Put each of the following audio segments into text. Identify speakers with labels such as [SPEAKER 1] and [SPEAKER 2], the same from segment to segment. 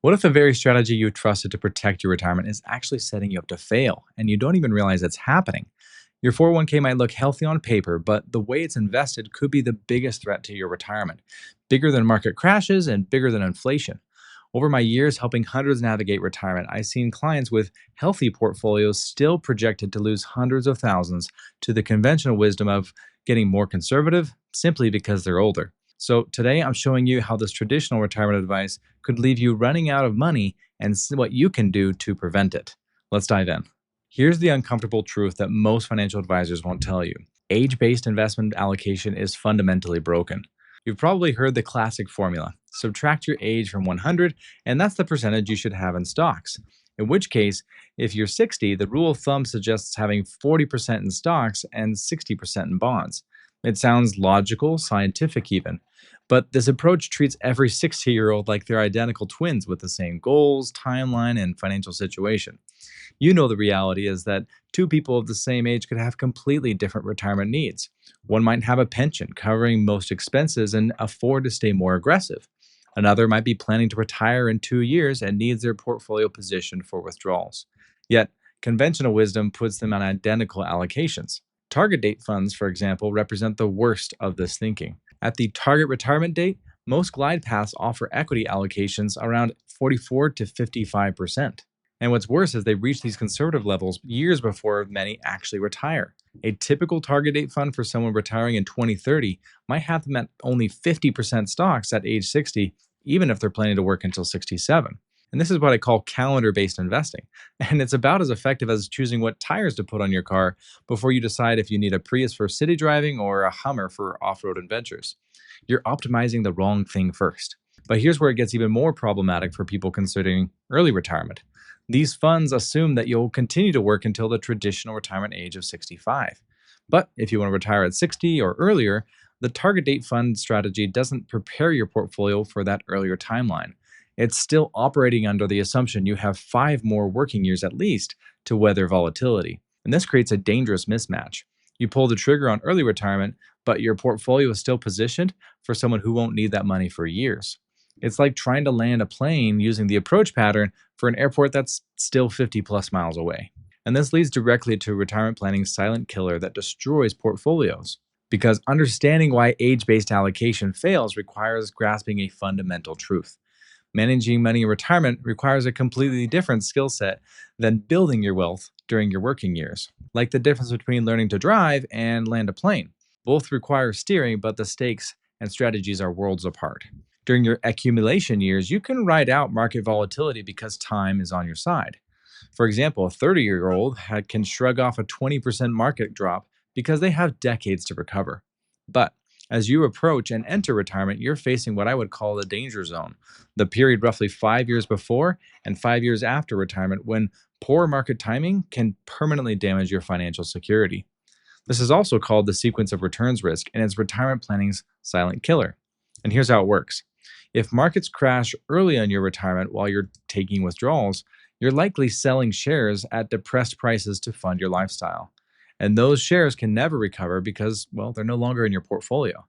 [SPEAKER 1] What if the very strategy you trusted to protect your retirement is actually setting you up to fail and you don't even realize it's happening? Your 401k might look healthy on paper, but the way it's invested could be the biggest threat to your retirement, bigger than market crashes and bigger than inflation. Over my years helping hundreds navigate retirement, I've seen clients with healthy portfolios still projected to lose hundreds of thousands to the conventional wisdom of getting more conservative simply because they're older. So, today I'm showing you how this traditional retirement advice could leave you running out of money and what you can do to prevent it. Let's dive in. Here's the uncomfortable truth that most financial advisors won't tell you: age based investment allocation is fundamentally broken. You've probably heard the classic formula: subtract your age from 100, and that's the percentage you should have in stocks. In which case, if you're 60, the rule of thumb suggests having 40% in stocks and 60% in bonds. It sounds logical, scientific even. But this approach treats every 60-year-old like they're identical twins with the same goals, timeline, and financial situation. You know the reality is that two people of the same age could have completely different retirement needs. One might have a pension covering most expenses and afford to stay more aggressive. Another might be planning to retire in 2 years and needs their portfolio positioned for withdrawals. Yet, conventional wisdom puts them on identical allocations. Target date funds, for example, represent the worst of this thinking. At the target retirement date, most glide paths offer equity allocations around 44 to 55%. And what's worse is they reach these conservative levels years before many actually retire. A typical target date fund for someone retiring in 2030 might have them at only 50% stocks at age 60, even if they're planning to work until 67. And this is what I call calendar based investing. And it's about as effective as choosing what tires to put on your car before you decide if you need a Prius for city driving or a Hummer for off road adventures. You're optimizing the wrong thing first. But here's where it gets even more problematic for people considering early retirement. These funds assume that you'll continue to work until the traditional retirement age of 65. But if you want to retire at 60 or earlier, the target date fund strategy doesn't prepare your portfolio for that earlier timeline. It's still operating under the assumption you have 5 more working years at least to weather volatility. And this creates a dangerous mismatch. You pull the trigger on early retirement, but your portfolio is still positioned for someone who won't need that money for years. It's like trying to land a plane using the approach pattern for an airport that's still 50 plus miles away. And this leads directly to retirement planning's silent killer that destroys portfolios. Because understanding why age based allocation fails requires grasping a fundamental truth. Managing money in retirement requires a completely different skill set than building your wealth during your working years. Like the difference between learning to drive and land a plane. Both require steering, but the stakes and strategies are worlds apart. During your accumulation years, you can ride out market volatility because time is on your side. For example, a 30-year-old can shrug off a 20% market drop because they have decades to recover. But as you approach and enter retirement, you're facing what I would call the danger zone, the period roughly 5 years before and 5 years after retirement when poor market timing can permanently damage your financial security. This is also called the sequence of returns risk, and it's retirement planning's silent killer. And here's how it works. If markets crash early on your retirement while you're taking withdrawals, you're likely selling shares at depressed prices to fund your lifestyle. And those shares can never recover because, well, they're no longer in your portfolio.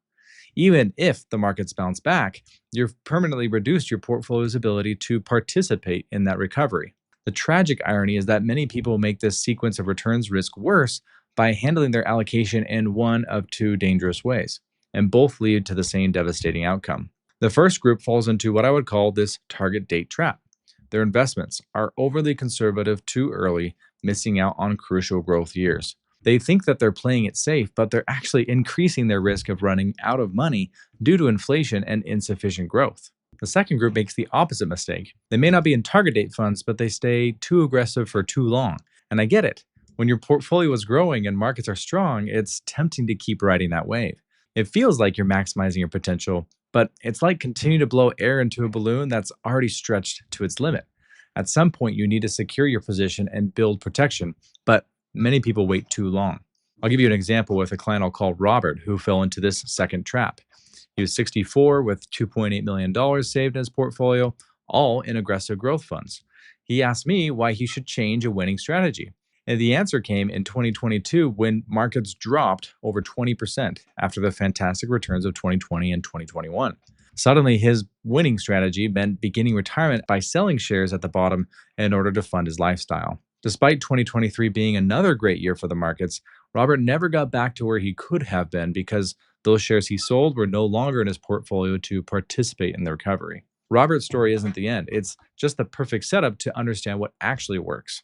[SPEAKER 1] Even if the markets bounce back, you've permanently reduced your portfolio's ability to participate in that recovery. The tragic irony is that many people make this sequence of returns risk worse by handling their allocation in one of two dangerous ways, and both lead to the same devastating outcome. The first group falls into what I would call this target date trap. Their investments are overly conservative too early, missing out on crucial growth years. They think that they're playing it safe, but they're actually increasing their risk of running out of money due to inflation and insufficient growth. The second group makes the opposite mistake. They may not be in target date funds, but they stay too aggressive for too long. And I get it. When your portfolio is growing and markets are strong, it's tempting to keep riding that wave. It feels like you're maximizing your potential, but it's like continuing to blow air into a balloon that's already stretched to its limit. At some point, you need to secure your position and build protection, but many people wait too long. I'll give you an example with a client I'll call Robert, who fell into this second trap. He was 64 with $2.8 million saved in his portfolio, all in aggressive growth funds. He asked me why he should change a winning strategy. And the answer came in 2022 when markets dropped over 20% after the fantastic returns of 2020 and 2021. Suddenly, his winning strategy meant beginning retirement by selling shares at the bottom in order to fund his lifestyle. Despite 2023 being another great year for the markets, Robert never got back to where he could have been because those shares he sold were no longer in his portfolio to participate in the recovery. Robert's story isn't the end, it's just the perfect setup to understand what actually works.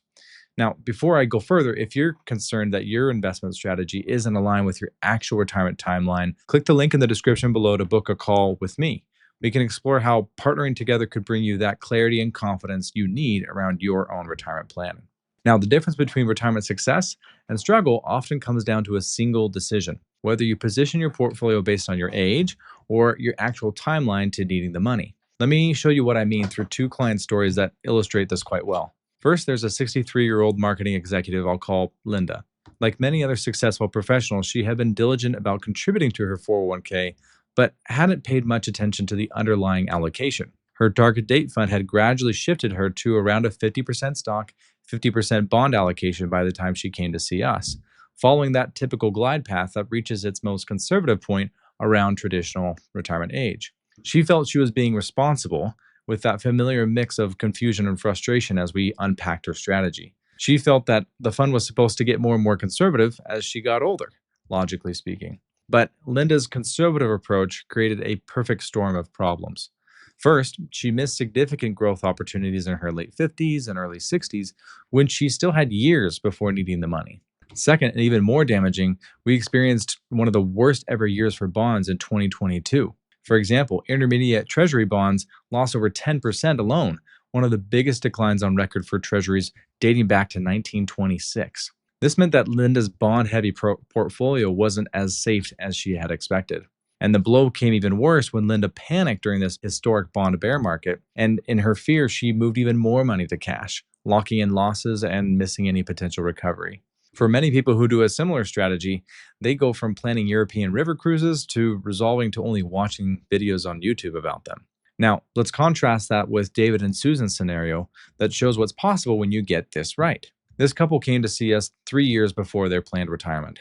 [SPEAKER 1] Now, before I go further, if you're concerned that your investment strategy isn't aligned with your actual retirement timeline, click the link in the description below to book a call with me. We can explore how partnering together could bring you that clarity and confidence you need around your own retirement plan. Now, the difference between retirement success and struggle often comes down to a single decision whether you position your portfolio based on your age or your actual timeline to needing the money. Let me show you what I mean through two client stories that illustrate this quite well. First, there's a 63-year-old marketing executive I'll call Linda. Like many other successful professionals, she had been diligent about contributing to her 401k, but hadn't paid much attention to the underlying allocation. Her target date fund had gradually shifted her to around a 50% stock, 50% bond allocation by the time she came to see us, following that typical glide path that reaches its most conservative point around traditional retirement age. She felt she was being responsible, with that familiar mix of confusion and frustration as we unpacked her strategy. She felt that the fund was supposed to get more and more conservative as she got older, logically speaking. But Linda's conservative approach created a perfect storm of problems. First, she missed significant growth opportunities in her late 50s and early 60s when she still had years before needing the money. Second, and even more damaging, we experienced one of the worst ever years for bonds in 2022. For example, intermediate treasury bonds lost over 10% alone, one of the biggest declines on record for treasuries dating back to 1926. This meant that Linda's bond heavy portfolio wasn't as safe as she had expected. And the blow came even worse when Linda panicked during this historic bond bear market. And in her fear, she moved even more money to cash, locking in losses and missing any potential recovery. For many people who do a similar strategy, they go from planning European river cruises to resolving to only watching videos on YouTube about them. Now, let's contrast that with David and Susan's scenario that shows what's possible when you get this right. This couple came to see us 3 years before their planned retirement.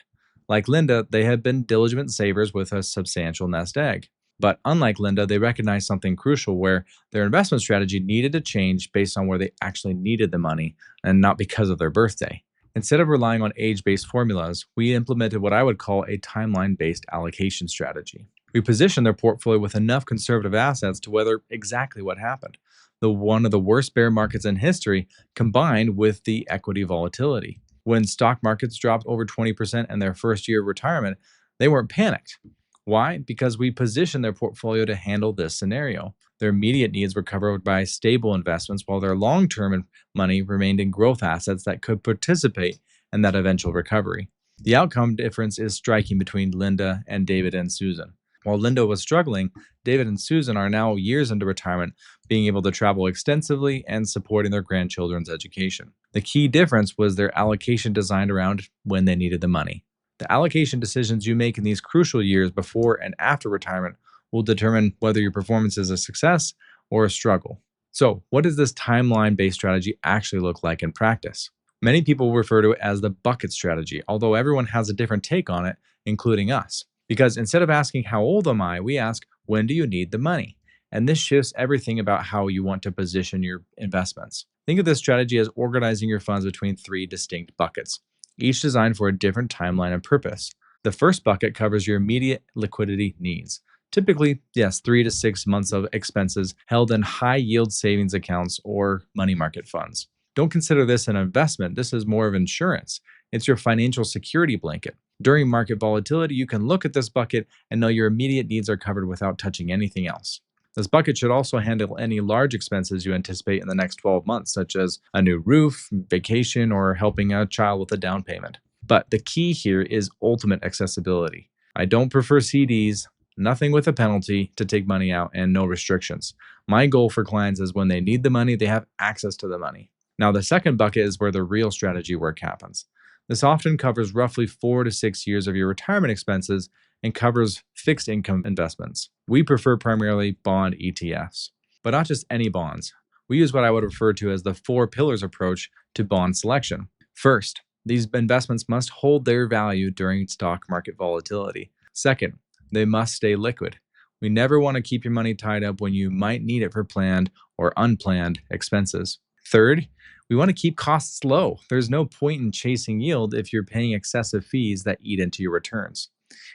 [SPEAKER 1] Like Linda, they had been diligent savers with a substantial nest egg. But unlike Linda, they recognized something crucial where their investment strategy needed to change based on where they actually needed the money and not because of their birthday. Instead of relying on age based formulas, we implemented what I would call a timeline based allocation strategy. We positioned their portfolio with enough conservative assets to weather exactly what happened. One of the worst bear markets in history combined with the equity volatility. When stock markets dropped over 20% in their first year of retirement, they weren't panicked. Why? Because we positioned their portfolio to handle this scenario. Their immediate needs were covered by stable investments, while their long term money remained in growth assets that could participate in that eventual recovery. The outcome difference is striking between Linda and David and Susan. While Linda was struggling, David and Susan are now years into retirement, being able to travel extensively and supporting their grandchildren's education. The key difference was their allocation designed around when they needed the money. The allocation decisions you make in these crucial years before and after retirement will determine whether your performance is a success or a struggle. So, what does this timeline based strategy actually look like in practice? Many people refer to it as the bucket strategy, although everyone has a different take on it, including us. Because instead of asking, "How old am I?" we ask, "When do you need the money?" And this shifts everything about how you want to position your investments. Think of this strategy as organizing your funds between three distinct buckets, each designed for a different timeline and purpose. The first bucket covers your immediate liquidity needs. Typically, yes, 3 to 6 months of expenses held in high yield savings accounts or money market funds. Don't consider this an investment. This is more of insurance. It's your financial security blanket. During market volatility, you can look at this bucket and know your immediate needs are covered without touching anything else. This bucket should also handle any large expenses you anticipate in the next 12 months, such as a new roof, vacation, or helping a child with a down payment. But the key here is ultimate accessibility. I don't prefer CDs, nothing with a penalty to take money out, and no restrictions. My goal for clients is when they need the money, they have access to the money. Now, the second bucket is where the real strategy work happens. This often covers roughly 4 to 6 years of your retirement expenses and covers fixed income investments. We prefer primarily bond ETFs, but not just any bonds. We use what I would refer to as the four pillars approach to bond selection. First, these investments must hold their value during stock market volatility. Second, they must stay liquid. We never want to keep your money tied up when you might need it for planned or unplanned expenses. Third, we want to keep costs low. There's no point in chasing yield if you're paying excessive fees that eat into your returns.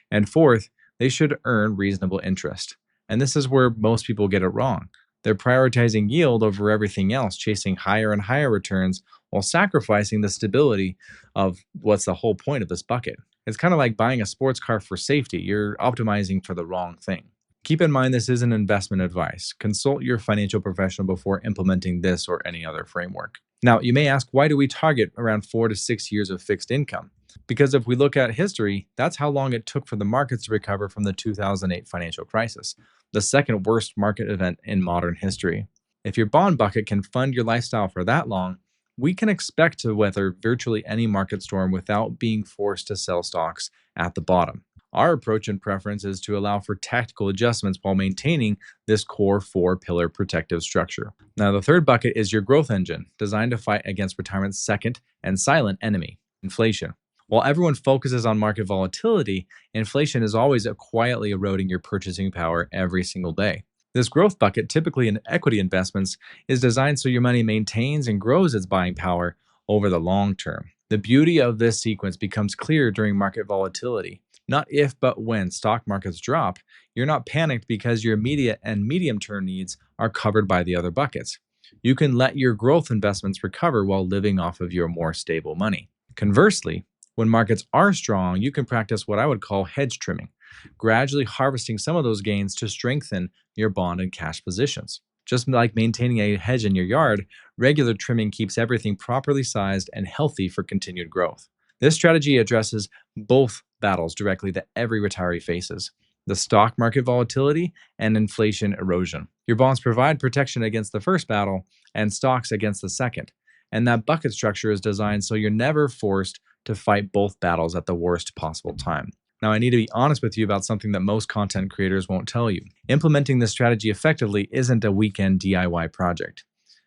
[SPEAKER 1] And fourth, they should earn reasonable interest. And this is where most people get it wrong. They're prioritizing yield over everything else, chasing higher and higher returns while sacrificing the stability of what's the whole point of this bucket. It's kind of like buying a sports car for safety. You're optimizing for the wrong thing. Keep in mind this isn't investment advice. Consult your financial professional before implementing this or any other framework. Now, you may ask, why do we target around 4 to 6 years of fixed income? Because if we look at history, that's how long it took for the markets to recover from the 2008 financial crisis, the second worst market event in modern history. If your bond bucket can fund your lifestyle for that long, we can expect to weather virtually any market storm without being forced to sell stocks at the bottom. Our approach and preference is to allow for tactical adjustments while maintaining this core 4 pillar protective structure. Now, the third bucket is your growth engine, designed to fight against retirement's second and silent enemy, inflation. While everyone focuses on market volatility, inflation is always quietly eroding your purchasing power every single day. This growth bucket, typically in equity investments, is designed so your money maintains and grows its buying power over the long term. The beauty of this sequence becomes clear during market volatility. Not if, but when stock markets drop, you're not panicked because your immediate and medium term needs are covered by the other buckets. You can let your growth investments recover while living off of your more stable money. Conversely, when markets are strong, you can practice what I would call hedge trimming, gradually harvesting some of those gains to strengthen your bond and cash positions. Just like maintaining a hedge in your yard, regular trimming keeps everything properly sized and healthy for continued growth. This strategy addresses both battles directly that every retiree faces: the stock market volatility and inflation erosion. Your bonds provide protection against the first battle and stocks against the second. And that bucket structure is designed so you're never forced to fight both battles at the worst possible time. Now, I need to be honest with you about something that most content creators won't tell you. Implementing this strategy effectively isn't a weekend DIY project.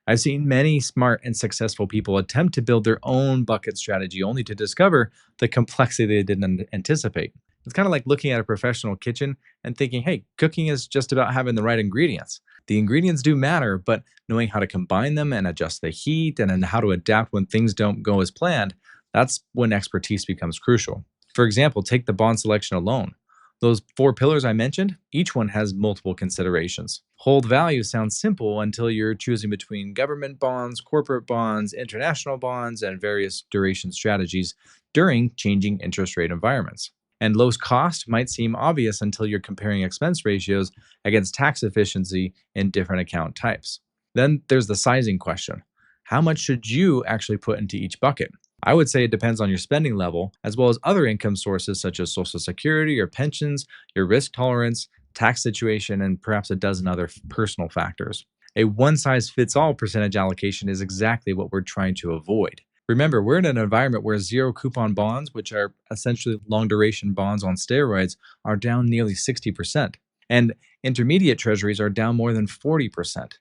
[SPEAKER 1] I've seen many smart and successful people attempt to build their own bucket strategy only to discover the complexity they didn't anticipate. It's kind of like looking at a professional kitchen and thinking, hey, cooking is just about having the right ingredients. The ingredients do matter, but knowing how to combine them and adjust the heat and then how to adapt when things don't go as planned, that's when expertise becomes crucial. For example, take the bond selection alone. Those 4 pillars I mentioned, each one has multiple considerations. Hold value sounds simple until you're choosing between government bonds, corporate bonds, international bonds, and various duration strategies during changing interest rate environments. And low cost might seem obvious until you're comparing expense ratios against tax efficiency in different account types. Then there's the sizing question. How much should you actually put into each bucket? I would say it depends on your spending level, as well as other income sources such as Social Security or pensions, your risk tolerance, tax situation, and perhaps a dozen other personal factors. A one size fits all percentage allocation is exactly what we're trying to avoid. Remember, we're in an environment where zero coupon bonds, which are essentially long duration bonds on steroids, are down nearly 60%, and intermediate treasuries are down more than 40%.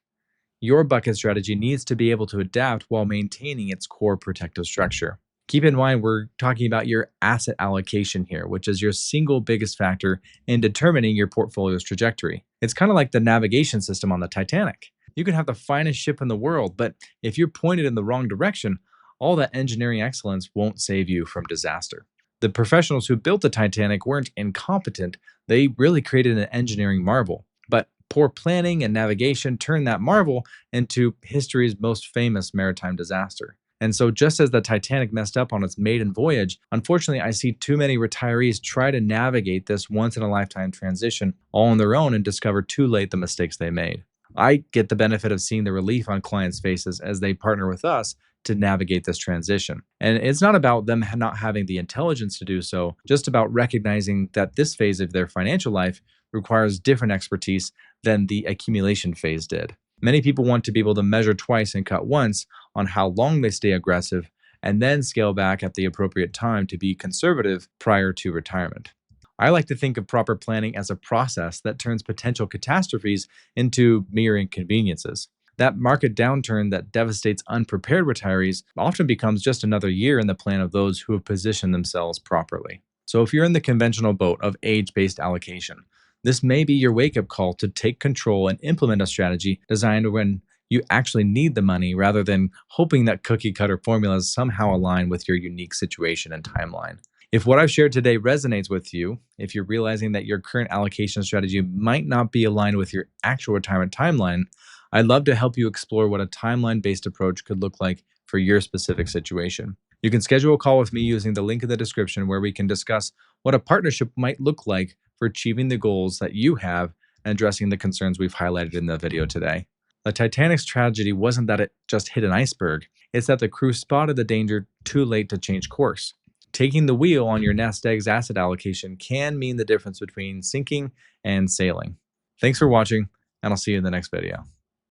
[SPEAKER 1] Your bucket strategy needs to be able to adapt while maintaining its core protective structure. Keep in mind, we're talking about your asset allocation here, which is your single biggest factor in determining your portfolio's trajectory. It's kind of like the navigation system on the Titanic. You can have the finest ship in the world, but if you're pointed in the wrong direction, all that engineering excellence won't save you from disaster. The professionals who built the Titanic weren't incompetent, they really created an engineering marvel. But poor planning and navigation turned that marvel into history's most famous maritime disaster. And so, just as the Titanic messed up on its maiden voyage, unfortunately, I see too many retirees try to navigate this once in a lifetime transition all on their own and discover too late the mistakes they made. I get the benefit of seeing the relief on clients' faces as they partner with us to navigate this transition. And it's not about them not having the intelligence to do so, just about recognizing that this phase of their financial life requires different expertise than the accumulation phase did. Many people want to be able to measure twice and cut once on how long they stay aggressive, and then scale back at the appropriate time to be conservative prior to retirement. I like to think of proper planning as a process that turns potential catastrophes into mere inconveniences. That market downturn that devastates unprepared retirees often becomes just another year in the plan of those who have positioned themselves properly. So if you're in the conventional boat of age-based allocation, This may be your wake up call to take control and implement a strategy designed when you actually need the money rather than hoping that cookie cutter formulas somehow align with your unique situation and timeline. If what I've shared today resonates with you, if you're realizing that your current allocation strategy might not be aligned with your actual retirement timeline, I'd love to help you explore what a timeline based approach could look like for your specific situation. You can schedule a call with me using the link in the description where we can discuss what a partnership might look like for achieving the goals that you have and addressing the concerns we've highlighted in the video today. The Titanic's tragedy wasn't that it just hit an iceberg, it's that the crew spotted the danger too late to change course. Taking the wheel on your nest egg's asset allocation can mean the difference between sinking and sailing. Thanks for watching, and I'll see you in the next video.